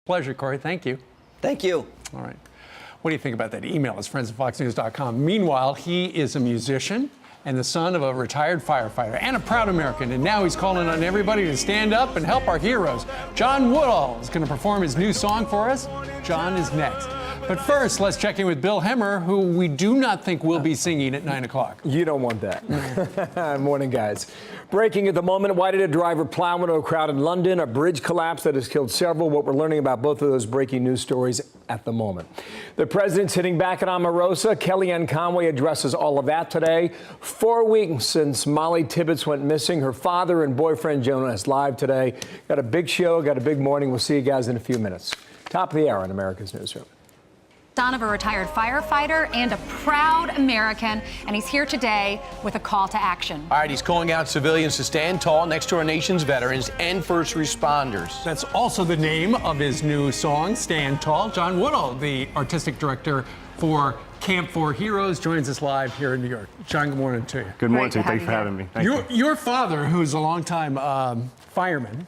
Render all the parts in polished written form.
Pleasure, Corey. Thank you. Thank you. All right. What do you think about that? Email us, friends@foxnews.com. Meanwhile, he is a musician and the son of a retired firefighter and a proud American. And now he's calling on everybody to stand up and help our heroes. John Woodall is going to perform his new song for us. John is next. But first, let's check in with Bill Hemmer, who we do not think will be singing at 9 o'clock. You don't want that. Morning, guys. Breaking at the moment, why did a driver plow into a crowd in London? A bridge collapse that has killed several. What we're learning about both of those breaking news stories at the moment. The president's hitting back at Omarosa. Kellyanne Conway addresses all of that today. 4 weeks since Molly Tibbetts went missing. Her father and boyfriend Jonas live today. Got a big show, got a big morning. We'll see you guys in a few minutes. Top of the hour in America's Newsroom. Son of a retired firefighter and a proud American, and he's here today with a call to action. All right, he's calling out civilians to stand tall next to our nation's veterans and first responders. That's also the name of his new song, Stand Tall. John Woodall, the artistic director for Camp for Heroes, joins us live here in New York. John, good morning to you. Good morning to you. Thanks for having me. Thank you. Your father, who's a longtime fireman,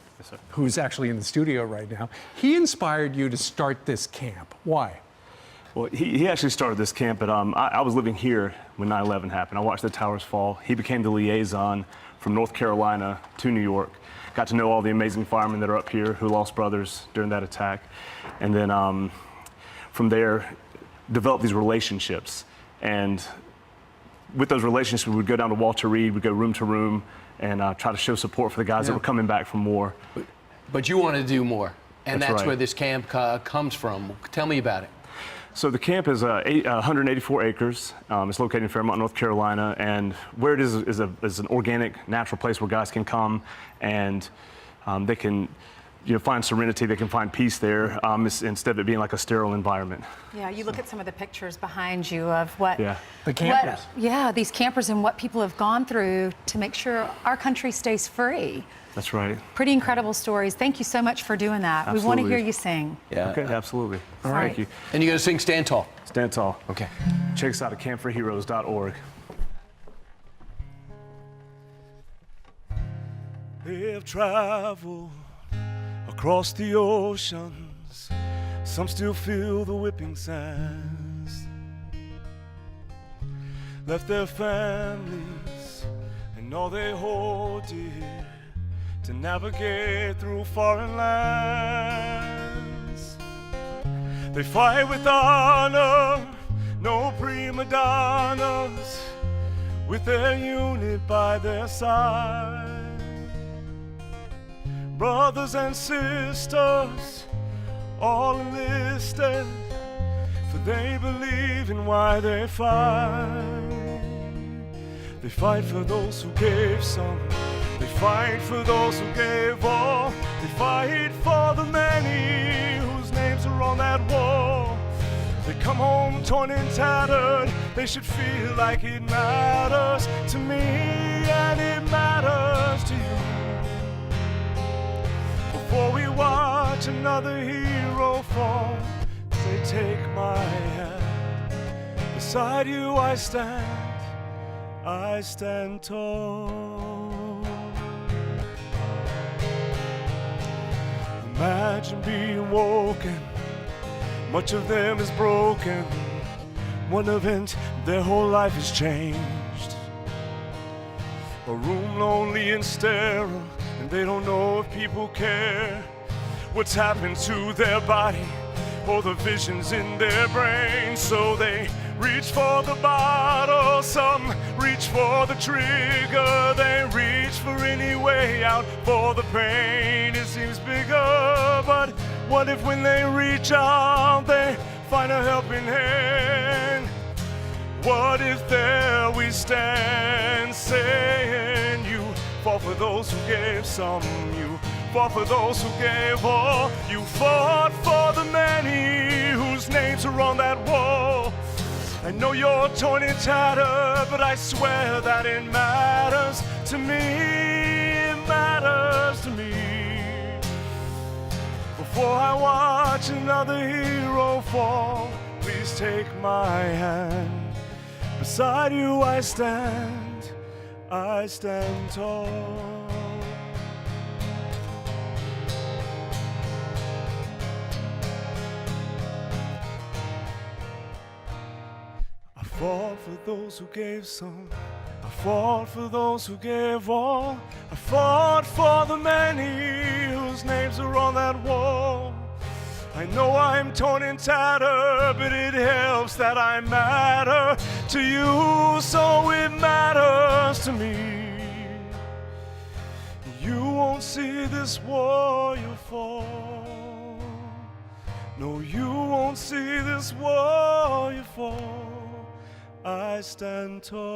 who's actually in the studio right now, he inspired you to start this camp. Why? Well, he actually started this camp at, I was living here when 9/11 happened. I watched the towers fall. He became the liaison from North Carolina to New York. Got to know all the amazing firemen that are up here who lost brothers during that attack. And then from there, developed these relationships. And with those relationships, we would go down to Walter Reed, we'd go room to room, and try to show support for the guys that were coming back from war. But you want to do more, and that's right. where this camp comes from. Tell me about it. So the camp is 184 acres. It's located in Fairmont, North Carolina, and where it is an organic, natural place where guys can come and they can, find serenity. They can find peace there instead of it being like a sterile environment. Yeah, you look at some of the pictures behind you of what the campers. These campers and what people have gone through to make sure our country stays free. That's right. Pretty incredible stories. Thank you so much for doing that. Absolutely. We want to hear you sing. Yeah. Okay, absolutely. All right. Thank you. And you're going to sing Stand Tall. Stand Tall. Okay. Check us out at campforheroes.org. They've traveled across the oceans. Some still feel the whipping sands. Left their families and all they hold dear to navigate through foreign lands. They fight with honor, no prima donnas, with their unit by their side. Brothers and sisters, all enlisted, for they believe in why they fight. They fight for those who gave some. They fight for those who gave all. They fight for the many whose names are on that wall. They come home torn and tattered. They should feel like it matters to me and it matters to you. Before we watch another hero fall, say, take my hand. Beside you I stand tall. Imagine being woken, much of them is broken. One event, their whole life is changed. A room lonely and sterile, and they don't know if people care what's happened to their body or the visions in their brain. So they reach for the bottle, some reach for the trigger. They reach for any way out for the pain. It seems bigger, but what if when they reach out they find a helping hand? What if there we stand saying, you fought for those who gave some, you fought for those who gave all, you fought for the many whose names are on that wall. I know you're torn and tattered, but I swear that it matters to me, it matters to me. Before I watch another hero fall, please take my hand. Beside you I stand tall. fought for those who gave some. I fought for those who gave all. I fought for the many whose names are on that wall. I know I'm torn and tattered, but it helps that I matter to you, so it matters to me. You won't see this warrior fall. No, you won't see this warrior fall. I stand tall.